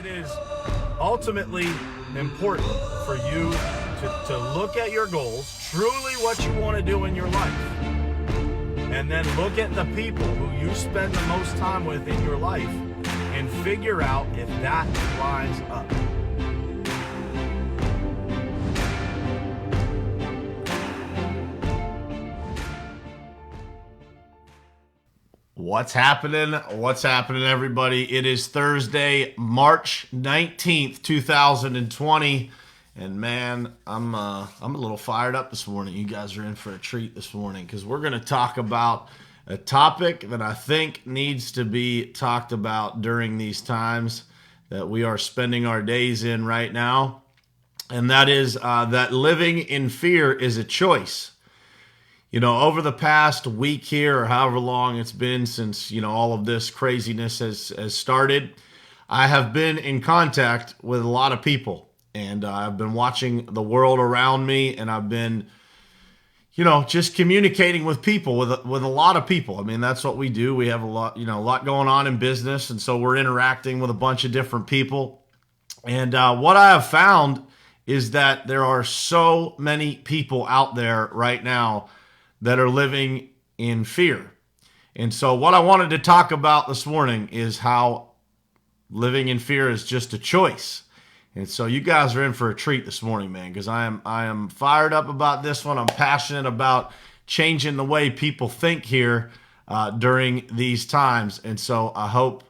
It is ultimately important for you to look at your goals, truly what you want to do in your life, and then look at the people who you spend the most time with in your life and figure out if that lines up. What's happening? What's happening, everybody? It is Thursday, March 19th, 2020. And man, I'm a little fired up this morning. You guys are in for a treat this morning because we're going to talk about a topic that I think needs to be talked about during these times that we are spending our days in right now. And that is that living in fear is a choice. You know, over the past week here, or however long it's been since, all of this craziness has started, I have been in contact with a lot of people. And I've been watching the world around me, and I've been, just communicating with people, with a lot of people. I mean, that's what we do. We have a lot going on in business, and so we're interacting with a bunch of different people. And what I have found is that there are so many people out there right now that are living in fear. And so what I wanted to talk about this morning is how living in fear is just a choice. And so you guys are in for a treat this morning, man, because I am fired up about this one. I'm passionate about changing the way people think here during these times. And so I hope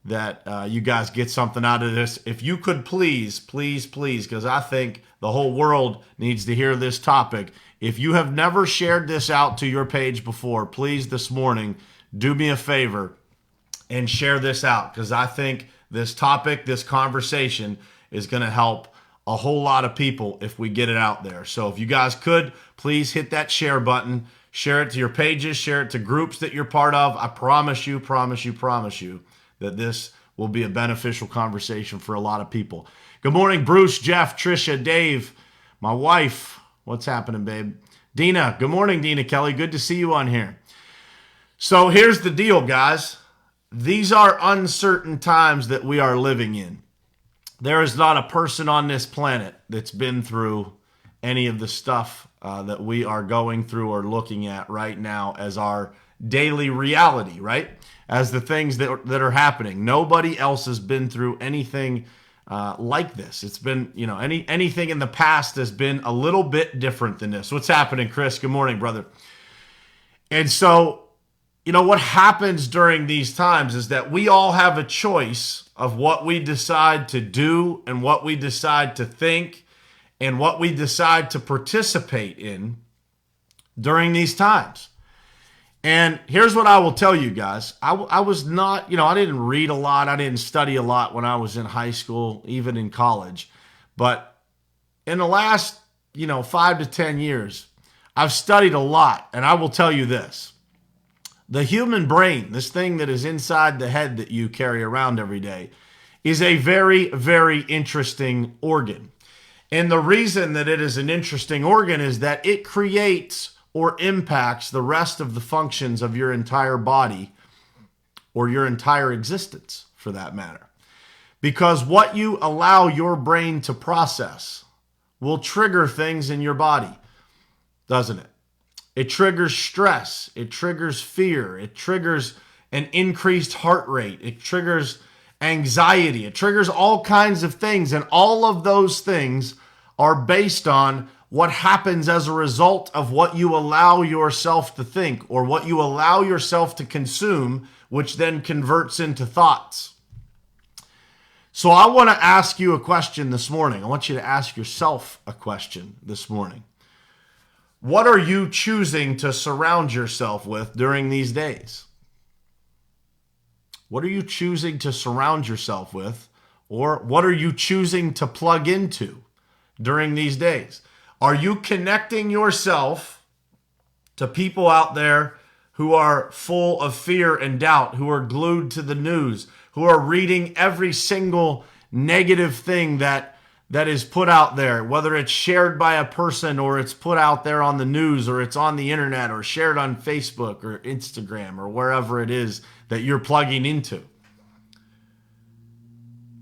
that you guys get something out of this. If you could please, because I think the whole world needs to hear this topic. If you have never shared this out to your page before, please this morning, do me a favor and share this out, because I think this topic, this conversation is going to help a whole lot of people if we get it out there. So if you guys could, please hit that share button, share it to your pages, share it to groups that you're part of. I promise you that this will be a beneficial conversation for a lot of people. Good morning, Bruce, Jeff, Trisha, Dave, my wife. What's happening, babe? Dina. Good morning, Dina Kelly. Good to see you on here. So here's the deal, guys. These are uncertain times that we are living in. There is not a person on this planet that's been through any of the stuff that we are going through or looking at right now as our daily reality, right? As the things that are happening. Nobody else has been through anything like this. It's been, anything in the past has been a little bit different than this. What's happening, Chris? Good morning, brother. And so, what happens during these times is that we all have a choice of what we decide to do and what we decide to think and what we decide to participate in during these times. And here's what I will tell you guys. I was not, I didn't read a lot. I didn't study a lot when I was in high school, even in college. But in the last, 5 to 10 years, I've studied a lot. And I will tell you this. The human brain, this thing that is inside the head that you carry around every day, is a very, very interesting organ. And the reason that it is an interesting organ is that it creates or impacts the rest of the functions of your entire body or your entire existence, for that matter. Because what you allow your brain to process will trigger things in your body, doesn't it? It triggers stress. It triggers fear. It triggers an increased heart rate. It triggers anxiety. It triggers all kinds of things. And all of those things are based on what happens as a result of what you allow yourself to think or what you allow yourself to consume, which then converts into thoughts. So I want to ask you a question this morning. I want you to ask yourself a question this morning. What are you choosing to surround yourself with during these days? What are you choosing to surround yourself with? Or what are you choosing to plug into during these days? Are you connecting yourself to people out there who are full of fear and doubt, who are glued to the news, who are reading every single negative thing that is put out there, whether it's shared by a person or it's put out there on the news or it's on the internet or shared on Facebook or Instagram or wherever it is that you're plugging into?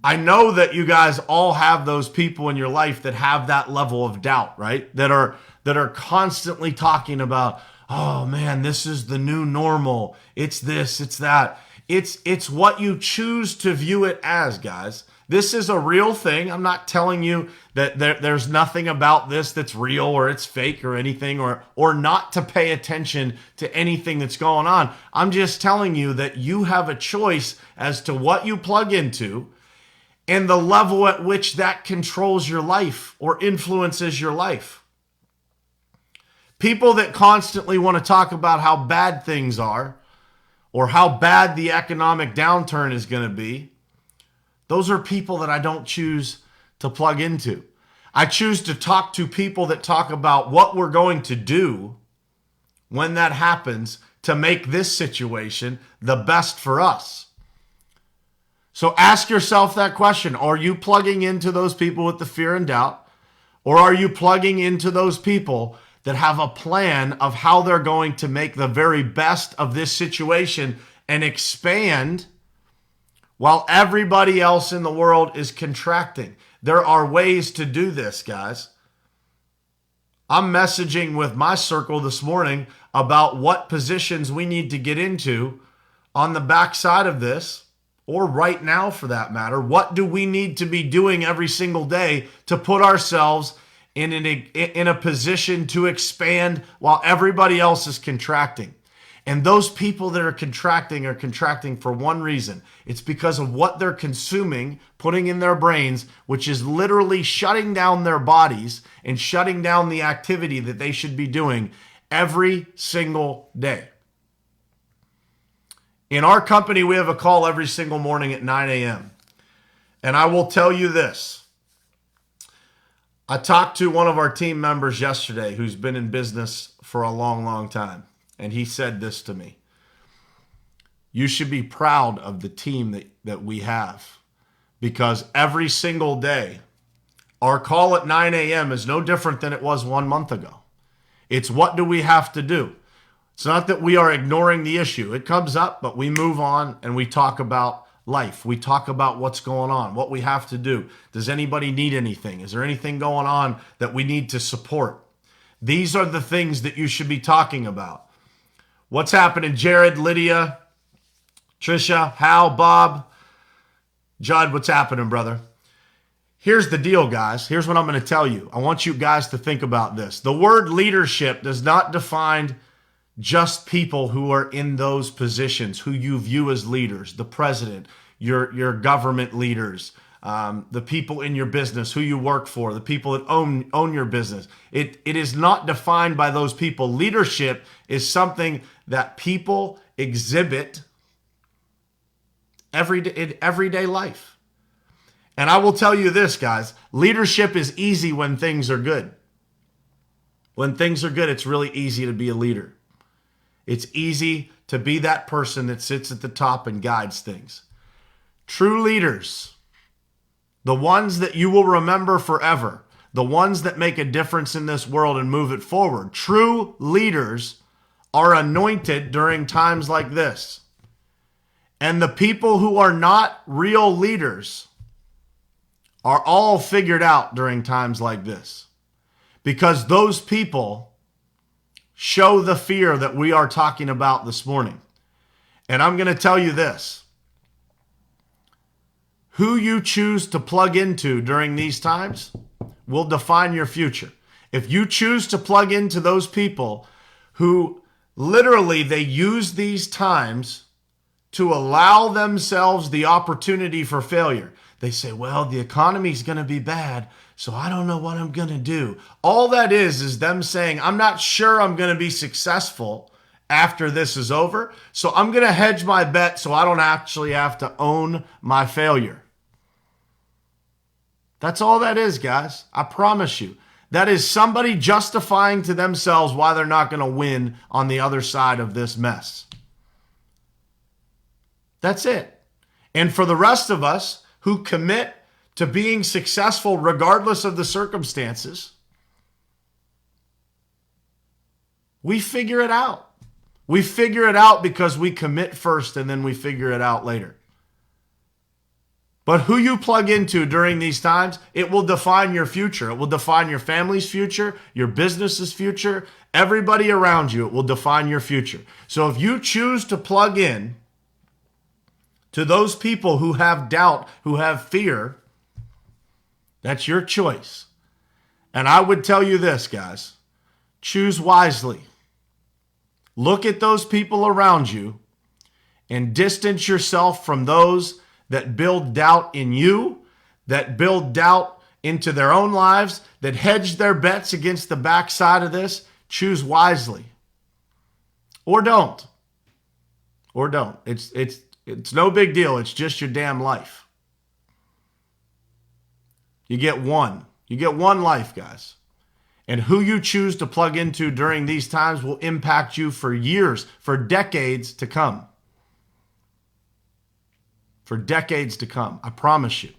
I know that you guys all have those people in your life that have that level of doubt, right? That are constantly talking about, oh man, this is the new normal. It's this, it's that. It's what you choose to view it as, guys. This is a real thing. I'm not telling you that there's nothing about this that's real or it's fake or anything, or not to pay attention to anything that's going on. I'm just telling you that you have a choice as to what you plug into and the level at which that controls your life or influences your life. People that constantly want to talk about how bad things are or how bad the economic downturn is going to be, those are people that I don't choose to plug into. I choose to talk to people that talk about what we're going to do when that happens to make this situation the best for us. So ask yourself that question. Are you plugging into those people with the fear and doubt? Or are you plugging into those people that have a plan of how they're going to make the very best of this situation and expand while everybody else in the world is contracting? There are ways to do this, guys. I'm messaging with my circle this morning about what positions we need to get into on the backside of this, or right now for that matter. What do we need to be doing every single day to put ourselves in a position to expand while everybody else is contracting? And those people that are contracting for one reason. It's because of what they're consuming, putting in their brains, which is literally shutting down their bodies and shutting down the activity that they should be doing every single day. In our company, we have a call every single morning at 9 a.m. And I will tell you this. I talked to one of our team members yesterday who's been in business for a long, long time. And he said this to me: you should be proud of the team that we have, because every single day, our call at 9 a.m. is no different than it was 1 month ago. It's what do we have to do? It's not that we are ignoring the issue. It comes up, but we move on and we talk about life. We talk about what's going on, what we have to do. Does anybody need anything? Is there anything going on that we need to support? These are the things that you should be talking about. What's happening, Jared, Lydia, Trisha, Hal, Bob, Judd? What's happening, brother? Here's the deal, guys. Here's what I'm going to tell you. I want you guys to think about this. The word leadership does not define just people who are in those positions, who you view as leaders, the president, your government leaders, the people in your business, who you work for, the people that own your business. It is not defined by those people. Leadership is something that people exhibit in everyday life. And I will tell you this, guys, leadership is easy when things are good. When things are good, it's really easy to be a leader. It's easy to be that person that sits at the top and guides things. True leaders, the ones that you will remember forever, the ones that make a difference in this world and move it forward, true leaders are anointed during times like this. And the people who are not real leaders are all figured out during times like this, because those people show the fear that we are talking about this morning. And I'm going to tell you this: who you choose to plug into during these times will define your future. If you choose to plug into those people who literally they use these times to allow themselves the opportunity for failure. They say, well, the economy's going to be bad, so I don't know what I'm going to do. All that is them saying, I'm not sure I'm going to be successful after this is over, so I'm going to hedge my bet so I don't actually have to own my failure. That's all that is, guys. I promise you. That is somebody justifying to themselves why they're not going to win on the other side of this mess. That's it. And for the rest of us who commit to being successful regardless of the circumstances, we figure it out. We figure it out because we commit first and then we figure it out later. But who you plug into during these times, it will define your future. It will define your family's future, your business's future, everybody around you. It will define your future. So if you choose to plug in to those people who have doubt, who have fear, that's your choice. And I would tell you this, guys, choose wisely. Look at those people around you and distance yourself from those that build doubt in you, that build doubt into their own lives, that hedge their bets against the backside of this. Choose wisely. Or don't. Or don't. It's no big deal. It's just your damn life. You get one. You get one life, guys. And who you choose to plug into during these times will impact you for years, for decades to come. For decades to come. I promise you.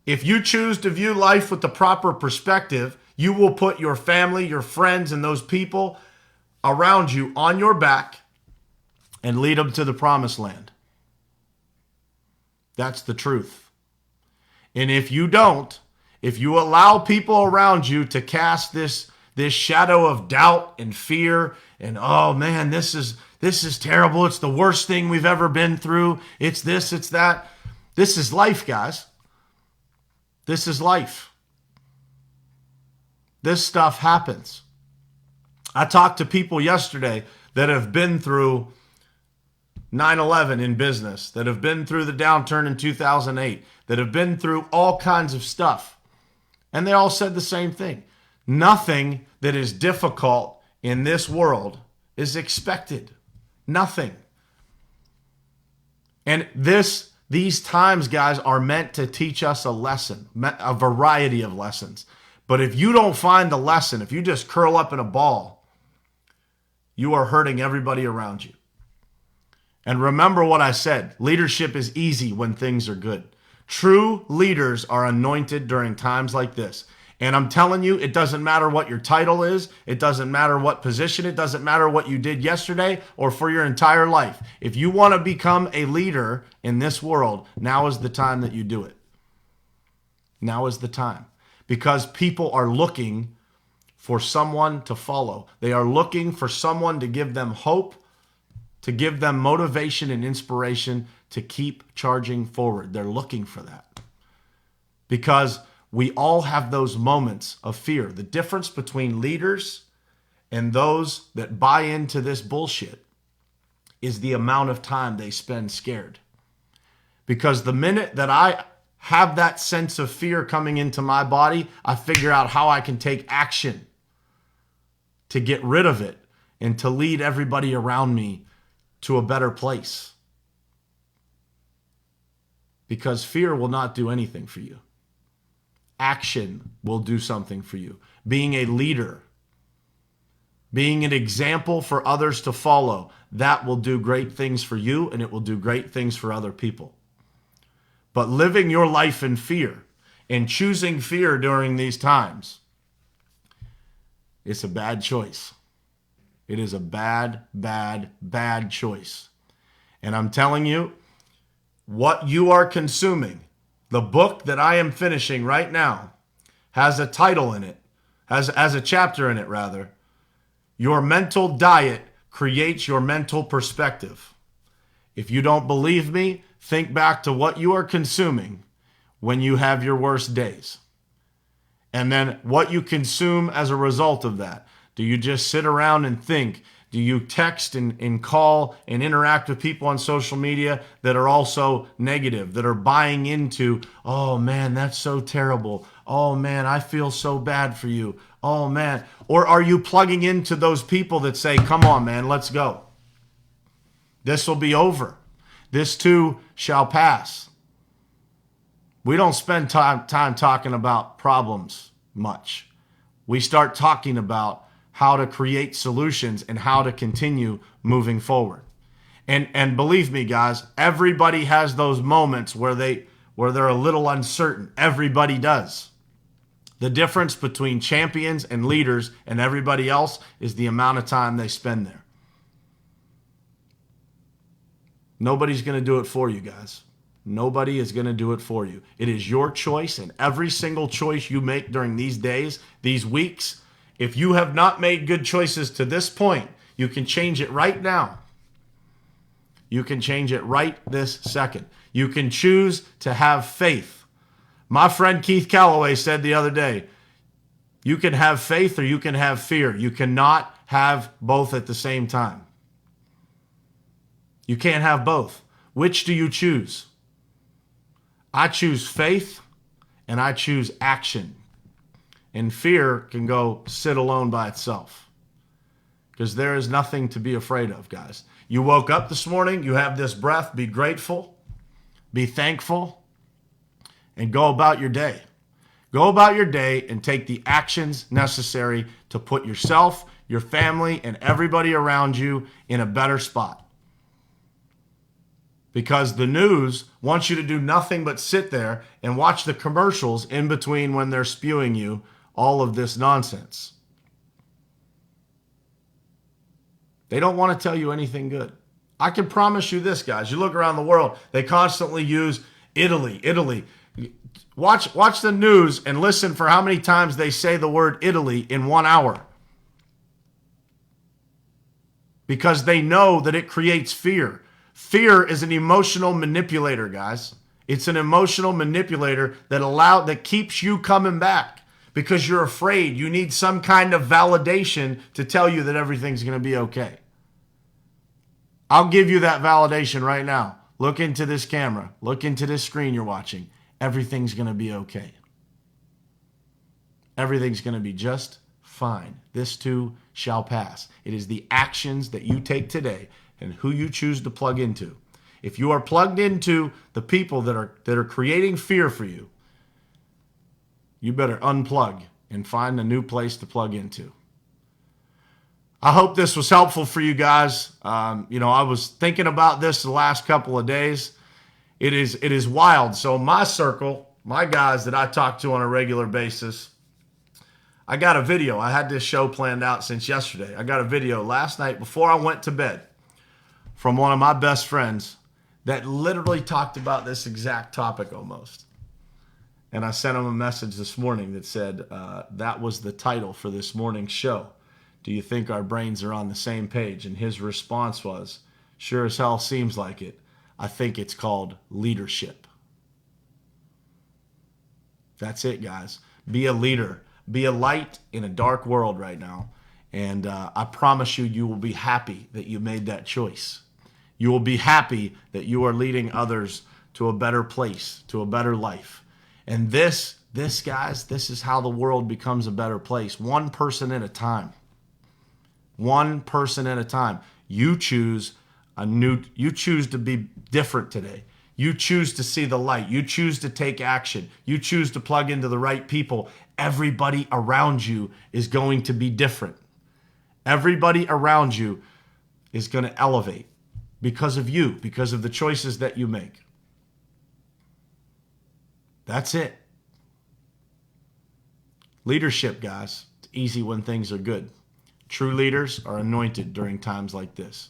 If you choose to view life with the proper perspective, you will put your family, your friends, and those people around you on your back and lead them to the promised land. That's the truth. And if you don't, if you allow people around you to cast this shadow of doubt and fear and, oh man, this is terrible. It's the worst thing we've ever been through. It's this, it's that. This is life, guys. This is life. This stuff happens. I talked to people yesterday that have been through 9/11 in business, that have been through the downturn in 2008, that have been through all kinds of stuff. And they all said the same thing. Nothing that is difficult in this world is expected. Nothing. And these times, guys, are meant to teach us a lesson, a variety of lessons. But if you don't find the lesson, if you just curl up in a ball, you are hurting everybody around you. And remember what I said, leadership is easy when things are good. True leaders are anointed during times like this. And I'm telling you, it doesn't matter what your title is. It doesn't matter what position. It doesn't matter what you did yesterday or for your entire life. If you want to become a leader in this world, now is the time that you do it. Now is the time. Because people are looking for someone to follow. They are looking for someone to give them hope, to give them motivation and inspiration to keep charging forward. They're looking for that. Because we all have those moments of fear. The difference between leaders and those that buy into this bullshit is the amount of time they spend scared. Because the minute that I have that sense of fear coming into my body, I figure out how I can take action to get rid of it and to lead everybody around me to a better place. Because fear will not do anything for you. Action will do something for you. Being a leader, being an example for others to follow, that will do great things for you and it will do great things for other people. But living your life in fear and choosing fear during these times, it's a bad choice. It is a bad, bad, bad choice. And I'm telling you, what you are consuming, the book that I am finishing right now, has a title in it, has a chapter in it rather. Your mental diet creates your mental perspective. If you don't believe me, think back to what you are consuming when you have your worst days. And then what you consume as a result of that. Do you just sit around and think? Do you text and call and interact with people on social media that are also negative, that are buying into, oh man, that's so terrible. Oh man, I feel so bad for you. Oh man. Or are you plugging into those people that say, come on man, let's go. This will be over. This too shall pass. We don't spend time talking about problems much. We start talking about how to create solutions and how to continue moving forward. And believe me, guys, everybody has those moments where they're a little uncertain. Everybody does. The difference between champions and leaders and everybody else is the amount of time they spend there. Nobody's going to do it for you, guys. Nobody is going to do it for you. It is your choice, and every single choice you make during these days, these weeks, if you have not made good choices to this point, you can change it right now. You can change it right this second. You can choose to have faith. My friend Keith Calloway said the other day, you can have faith or you can have fear. You cannot have both at the same time. You can't have both. Which do you choose? I choose faith and I choose action. And fear can go sit alone by itself. Because there is nothing to be afraid of, guys. You woke up this morning, you have this breath, be grateful, be thankful, and go about your day. Go about your day and take the actions necessary to put yourself, your family, and everybody around you in a better spot. Because the news wants you to do nothing but sit there and watch the commercials in between when they're spewing you all of this nonsense. They don't want to tell you anything good. I can promise you this, guys. You look around the world, they constantly use Italy. Watch the news and listen for how many times they say the word Italy in 1 hour. Because they know that it creates fear. Fear is an emotional manipulator, guys. It's an emotional manipulator that keeps you coming back because you're afraid. You need some kind of validation to tell you that everything's going to be okay. I'll give you that validation right now. Look into this camera. Look into this screen you're watching. Everything's going to be okay. Everything's going to be just fine. This too shall pass. It is the actions that you take today and who you choose to plug into. If you are plugged into the people that are creating fear for you, you better unplug and find a new place to plug into. I hope this was helpful for you guys. I was thinking about this the last couple of days. It is wild. So my circle, my guys that I talk to on a regular basis, I got a video. I had this show planned out since yesterday. I got a video last night before I went to bed from one of my best friends that literally talked about this exact topic almost. And I sent him a message this morning that said, that was the title for this morning's show. Do you think our brains are on the same page? And his response was, sure as hell seems like it. I think it's called leadership. That's it, guys. Be a leader. Be a light in a dark world right now. And I promise you, you will be happy that you made that choice. You will be happy that you are leading others to a better place, to a better life. And this, guys, this is how the world becomes a better place. One person at a time. One person at a time. You choose to be different today. You choose to see the light. You choose to take action. You choose to plug into the right people. Everybody around you is going to be different. Everybody around you is going to elevate because of you, because of the choices that you make. That's it. Leadership, guys. It's easy when things are good. True leaders are anointed during times like this.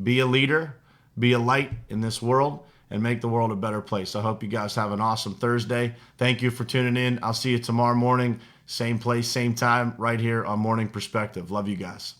Be a leader, be a light in this world, and make the world a better place. I hope you guys have an awesome Thursday. Thank you for tuning in. I'll see you tomorrow morning, same place, same time, right here on Morning Perspective. Love you guys.